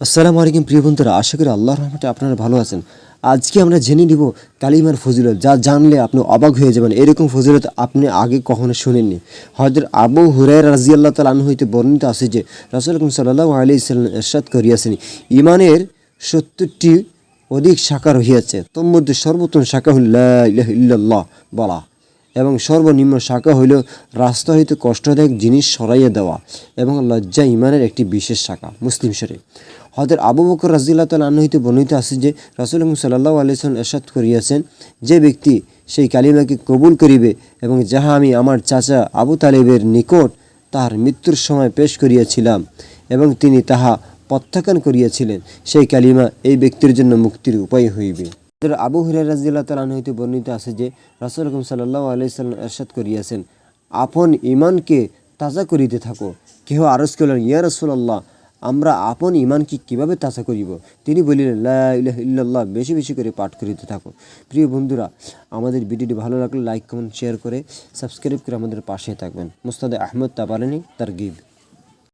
আসসালামু আলাইকুম প্রিয় বন্ধুরা, আশা করি আল্লাহর রহমতে আপনারা ভালো আছেন। আজকে আমরা জেনে নিব কালিমার ফজিলত, যা জানলে আপনি অবাক হয়ে যাবেন। এরকম ফজিলত আপনি আগে কখনো শুনেননি। হযরত আবু হুরায়রা রাদিয়াল্লাহু তাআলা আনহু হইতে বর্ণিত আছে যে রাসূল সাল্লাল্লাহু আলাইহি সাল্লাম ইরশাদ করিয়াছেন, ঈমানের ৭০টি অধিক শাখা রহিয়াছে, তন্মধ্যে সর্বোত্তম শাখা হল লা ইলাহা ইল্লাল্লাহ বলা, এবং সর্বনিম্ন শাখা হইল রাস্তা হইতে কষ্টদায়ক জিনিস সরাইয়া দেওয়া, এবং লজ্জা ইমানের একটি বিশেষ শাখা। মুসলিম শরীফ। হযরত আবু বকর রাদিয়াল্লাহু তাআলা আনহু হইতে বর্ণিত আছে যে রাসূল সাল্লাল্লাহু আলাইহি ওয়াসাল্লাম ইরশাদ করিয়াছেন, যে ব্যক্তি সেই কালিমাকে কবুল করিবে এবং যাহা আমি আমার চাচা আবু তালেবের নিকট তাহার মৃত্যুর সময় পেশ করিয়াছিলাম এবং তিনি তাহা প্রত্যাখ্যান করিয়াছিলেন, সেই কালিমা এই ব্যক্তির জন্য মুক্তির উপায় হইবে। আবু হুরায়রা রাদিয়াল্লাহু তাআলা আনহু হইতে বর্ণিত আছে যে রাসূল সাল্লাল্লাহু আলাইহি ওয়াসাল্লাম ইরশাদ করিয়াছেন, আপন ঈমানকে তাজা করিতে থাকো। কেহ আরজ করলেন, ইয়া রাসূলুল্লাহ, আমরা আপন ঈমানকে কিভাবে তাজা করিব? তিনি বলিলেন, লা ইলাহা ইল্লাল্লাহ বেশি বেশি করে পাঠ করিতে থাকো। প্রিয় বন্ধুরা, আমাদের ভিডিওটি ভালো লাগলে লাইক, কমেন্ট, শেয়ার করে সাবস্ক্রাইব করে আমাদের পাশে থাকবেন। মুস্তাদে আহমদ তাবারানী, তারগিব।